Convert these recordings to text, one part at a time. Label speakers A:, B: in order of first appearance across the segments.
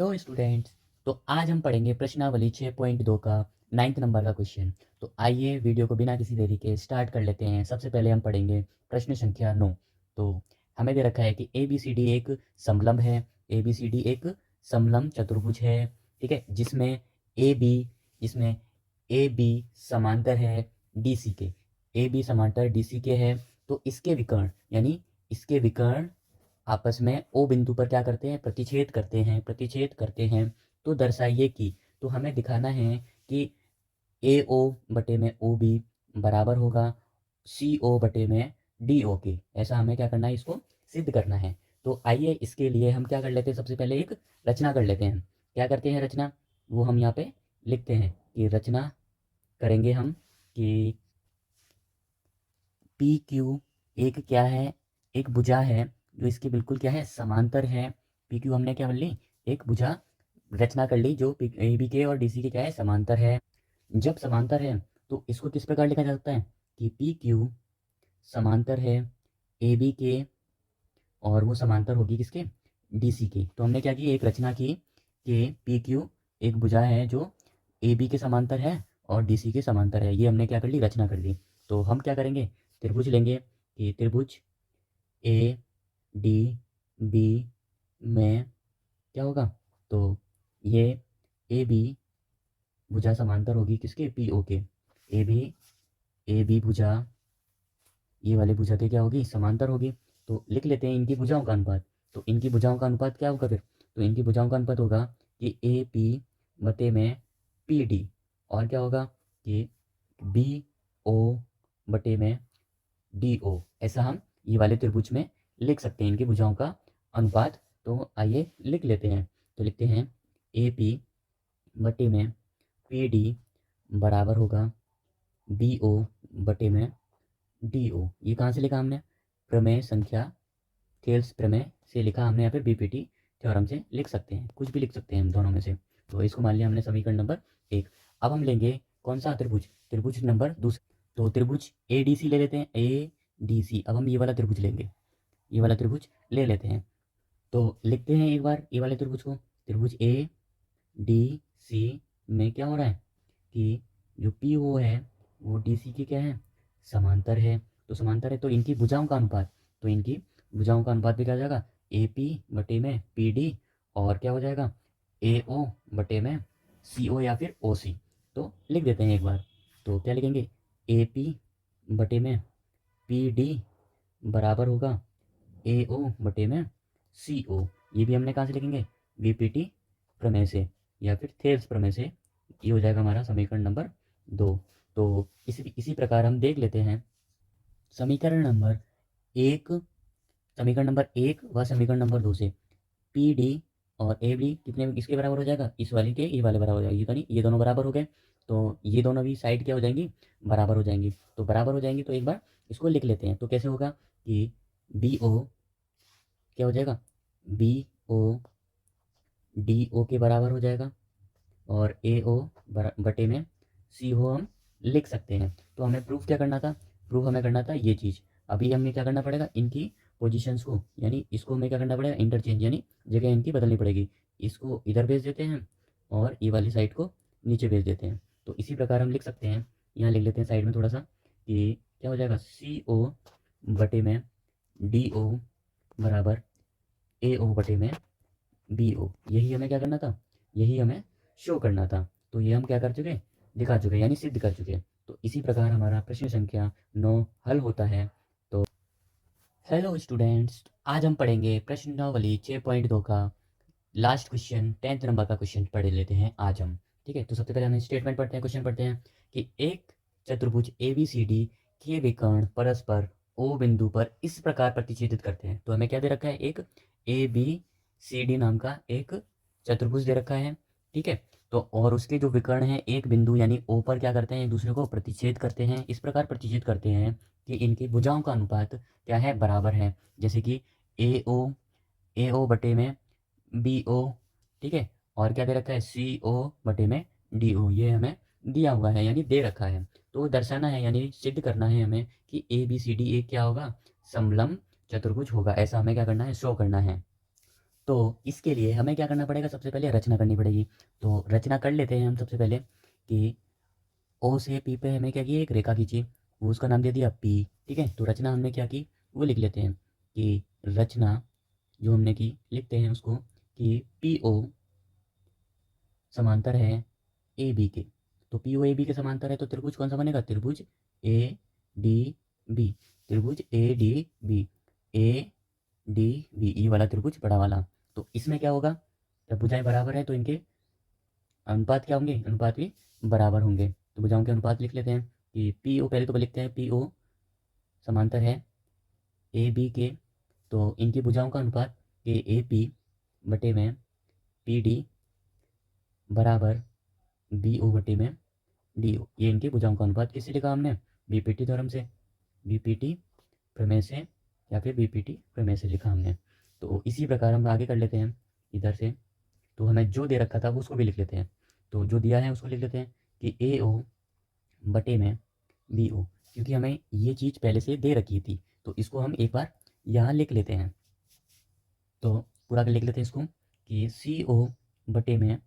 A: तो स्टूडेंट्स, तो आज हम पढ़ेंगे प्रश्नावली 6.2 का 9th नंबर का क्वेश्चन। तो आइए वीडियो को बिना किसी देरी के स्टार्ट कर लेते हैं। सबसे पहले हम पढ़ेंगे प्रश्न संख्या 9। तो हमें दे रखा है कि ए बी सी डी एक समलंब है। ए बी सी डी एक समलंब चतुर्भुज है, ठीक है, जिसमें ए बी समांतर है डी सी के। ए बी समांतर डी सी के है। तो इसके विकर्ण यानी इसके विकर्ण आपस में ओ बिंदु पर क्या करते हैं, प्रतिच्छेद करते हैं। तो दर्शाइए कि, तो हमें दिखाना है कि ए ओ बटे में ओ बी बराबर होगा सी ओ बटे में डी ओ के। ऐसा हमें क्या करना है, इसको सिद्ध करना है। तो आइए इसके लिए हम क्या कर लेते हैं, सबसे पहले एक रचना कर लेते हैं। क्या करते हैं रचना, वो हम यहाँ पे लिखते हैं कि रचना करेंगे हम कि पी क्यू एक क्या है, एक भुजा है जो इसके बिल्कुल क्या है, समांतर है। पी क्यू हमने क्या कर ली, एक भुजा रचना कर ली जो ए बी के और डी सी के क्या है, समांतर है। जब समांतर है तो इसको किस प्रकार लिखा जा सकता है कि पी क्यू समांतर है ए बी के, और वो समांतर होगी किसके, डी सी के। तो हमने क्या की, एक रचना की कि पी क्यू एक भुजा है जो ए बी के समांतर है और डी सी के समांतर है। ये हमने क्या कर ली, रचना कर ली। तो हम क्या करेंगे, त्रिभुज लेंगे कि त्रिभुज ए डी बी में क्या होगा, तो ये ए बी भुजा समांतर होगी किसके, पी ओ के। ए बी भुजा ये वाले भुजा के क्या होगी, समांतर होगी। तो लिख लेते हैं इनकी भुजाओं का अनुपात। तो इनकी भुजाओं का अनुपात क्या होगा फिर, तो इनकी भुजाओं का अनुपात होगा कि ए पी बटे में पी डी, और क्या होगा कि बी ओ बटे में डी ओ। ऐसा हम ये वाले त्रिभुज में लिख सकते हैं इनकी भुजाओं का अनुपात। तो आइए लिख लेते हैं। तो लिखते हैं ए पी बटे में पी डी बराबर होगा बी ओ बटे में डी ओ। ये कहाँ से लिखा हमने, प्रमेय संख्या थेल्स प्रमेय से लिखा हमने। यहाँ पे बीपीटी थ्योरम से लिख सकते हैं, कुछ भी लिख सकते हैं हम दोनों में से। तो इसको मान लिया हमने समीकरण नंबर 1। अब हम लेंगे कौन सा त्रिभुज, त्रिभुज नंबर दूसरा। तो त्रिभुज ए डी सी ले लेते हैं, ए डी सी। अब हम ये वाला त्रिभुज लेंगे, ये वाला त्रिभुज ले लेते हैं। तो लिखते हैं एक बार ये वाले त्रिभुज को। त्रिभुज ए डी सी में क्या हो रहा है कि जो पी ओ है वो डी सी की क्या है, समांतर है। तो समांतर है तो इनकी भुजाओं का अनुपात, तो इनकी भुजाओं का अनुपात भी क्या हो जाएगा, ए पी बटे में पी डी, और क्या हो जाएगा ए ओ बटे में सी ओ या फिर ओ सी। तो लिख देते हैं एक बार। तो क्या लिखेंगे, ए पी बटे में पी डी बराबर होगा ए ओ बटे में सी ओ। ये भी हमने कहाँ से लिखेंगे, वी पी टी प्रमेय से या फिर थेल्स प्रमेय से। ये हो जाएगा हमारा समीकरण नंबर 2। तो इसी प्रकार हम देख लेते हैं समीकरण नंबर 1, समीकरण नंबर 1 व समीकरण नंबर 2 से पी डी और ए बी कितने किसके बराबर हो जाएगा, इस वाले के ये वाले बराबर हो जाएगा। ये तो नहीं, ये दोनों बराबर हो गए। तो ये दोनों भी साइड क्या हो जाएंगी, बराबर हो जाएंगी। तो बराबर हो जाएंगी तो एक बार इसको लिख लेते हैं। तो कैसे होगा कि बी ओ क्या हो जाएगा, बी ओ डी ओ के बराबर हो जाएगा, और ए ओ बटे में सी ओ हम लिख सकते हैं। तो हमें प्रूफ क्या करना था, प्रूफ हमें करना था ये चीज़। अभी हमें क्या करना पड़ेगा, इनकी पोजीशंस को, यानी इसको हमें क्या करना पड़ेगा, इंटरचेंज, यानी जगह इनकी बदलनी पड़ेगी। इसको इधर भेज देते हैं और ये वाली साइड को नीचे भेज देते हैं। तो इसी प्रकार हम लिख सकते हैं, यहाँ लिख लेते हैं साइड में थोड़ा सा कि क्या हो जाएगा, सी ओ बटे में डी ओ बराबर ए ओ बटे में बी ओ। यही हमें क्या करना था, यही हमें शो करना था। तो ये हम क्या कर चुके, दिखा चुके, यानी सिद्ध कर चुके। तो इसी प्रकार हमारा प्रश्न संख्या 9 हल होता है। तो हेलो स्टूडेंट्स, आज हम पढ़ेंगे प्रश्नावली 6.2 का लास्ट क्वेश्चन, 10th नंबर का क्वेश्चन पढ़ लेते हैं आज हम। ठीक है, तो सबसे पहले हम स्टेटमेंट पढ़ते हैं, क्वेश्चन पढ़ते हैं कि एक चतुर्भुज ए बी सी डी के विकर्ण परस्पर ओ बिंदु पर इस प्रकार प्रतिच्छेदित करते हैं। तो हमें क्या दे रखा है, एक ए बी सी डी नाम का एक चतुर्भुज दे रखा है। ठीक है, तो और उसके जो विकर्ण हैं एक बिंदु यानी ओ पर क्या करते हैं, एक दूसरे को प्रतिच्छेद करते हैं। इस प्रकार प्रतिच्छेद करते हैं कि इनकी भुजाओं का अनुपात क्या है, बराबर है। जैसे कि ए ओ बटे में बी ओ, ठीक है, और क्या दे रखा है, सी ओ बटे में डी ओ। ये हमें दिया हुआ है यानी दे रखा है। तो दर्शाना है यानी सिद्ध करना है हमें कि ए बी सी डी एक क्या होगा, समलंब चतुर्भुज होगा। ऐसा हमें क्या करना है, शो करना है। तो इसके लिए हमें क्या करना पड़ेगा, सबसे पहले रचना करनी पड़ेगी। तो रचना कर लेते हैं हम सबसे पहले कि ओ से पी पे हमें क्या किया, एक रेखा खींची, वो उसका नाम दे दिया पी। ठीक है, तो रचना हमने क्या की वो लिख लेते हैं कि रचना जो हमने की लिखते हैं उसको कि पी ओ समांतर है ए बी के। तो पी ओ ए बी के समांतर है तो त्रिभुज कौन सा बनेगा, त्रिभुज ए डी बी। त्रिभुज A D B, A D B, E वाला त्रिभुज बड़ा वाला। तो इसमें क्या होगा, जब भुजाएं बराबर है तो इनके अनुपात क्या होंगे, अनुपात भी बराबर होंगे। तो भुजाओं के अनुपात लिख लेते हैं कि पी ओ, पहले तो लिखते हैं पी ओ समांतर है ए बी के। तो इनकी भुजाओं का अनुपात के ए पी बटे में पी डी बराबर बी ओ बटे में डी ओ। ये इनकी भुजाओं का अनुपात किससे लिखा हमने, बीपीटी थ्योरम से, बीपीटी प्रमेय से, या फिर बीपीटी प्रमेय से लिखा हमने। तो इसी प्रकार हम आगे कर लेते हैं इधर से। तो हमें जो दे रखा था वो उसको भी लिख लेते हैं। तो जो दिया है उसको लिख लेते हैं कि ए ओ बटे में बी ओ, क्योंकि हमें ये चीज़ पहले से दे रखी थी। तो इसको हम एक बार यहाँ लिख लेते हैं। तो पूरा कर लिख लेते हैं इसको कि सी ओ बटे में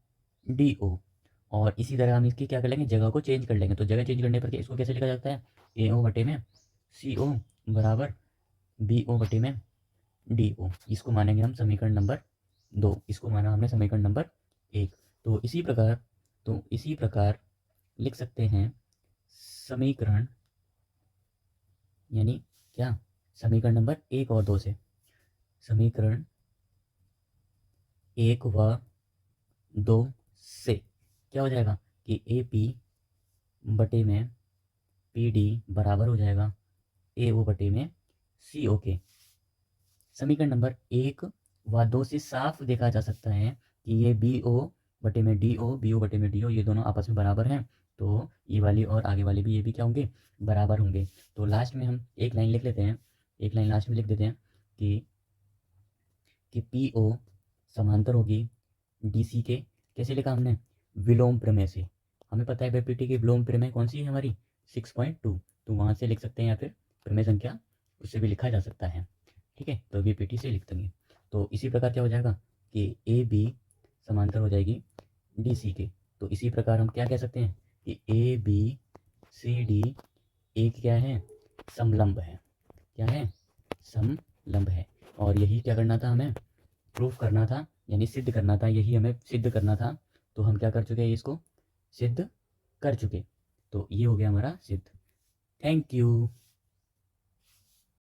A: डी ओ। और इसी तरह हम इसकी क्या कर लेंगे, जगह को चेंज कर लेंगे। तो जगह चेंज करने पर इसको कैसे लिखा जाता है, ए ओ बटे में सी ओ बराबर बी ओ बटे में डी ओ। इसको मानेंगे हम समीकरण नंबर 2, इसको माना हमने समीकरण नंबर 1। तो इसी प्रकार लिख सकते हैं समीकरण, यानी क्या, समीकरण नंबर 1 और 2 से। समीकरण 1 व 2 से क्या हो जाएगा कि ए पी बटे में पी डी बराबर हो जाएगा ए ओ बटे में सी ओ के। समीकरण नंबर 1 व 2 से साफ देखा जा सकता है कि ये बी ओ बटे में डी ओ, बी ओ बटे में डी ओ, ये दोनों आपस में बराबर हैं। तो ये वाली और आगे वाली भी, ये भी क्या होंगे, बराबर होंगे। तो लास्ट में हम एक लाइन लिख लेते हैं, एक लाइन लास्ट में लिख देते हैं कि पी ओ समांतर होगी डी सी के। कैसे लिखा हमने, विलोम प्रमेय से। हमें पता है बीपीटी की विलोम प्रमेय कौन सी है हमारी, 6.2। तो वहाँ से लिख सकते हैं, या फिर प्रमेय संख्या उससे भी लिखा जा सकता है। ठीक है, तो बीपीटी से लिख देंगे। तो इसी प्रकार क्या हो जाएगा कि ए बी समांतर हो जाएगी डी सी के। तो इसी प्रकार हम क्या कह सकते हैं कि ए बी सी डी एक क्या है, समलंब है। क्या है, समलंब है। और यही क्या करना था हमें, प्रूफ करना था, यानी सिद्ध करना था, यही हमें सिद्ध करना था। तो हम क्या कर चुके हैं, इसको सिद्ध कर चुके। तो ये हो गया हमारा सिद्ध। Thank you.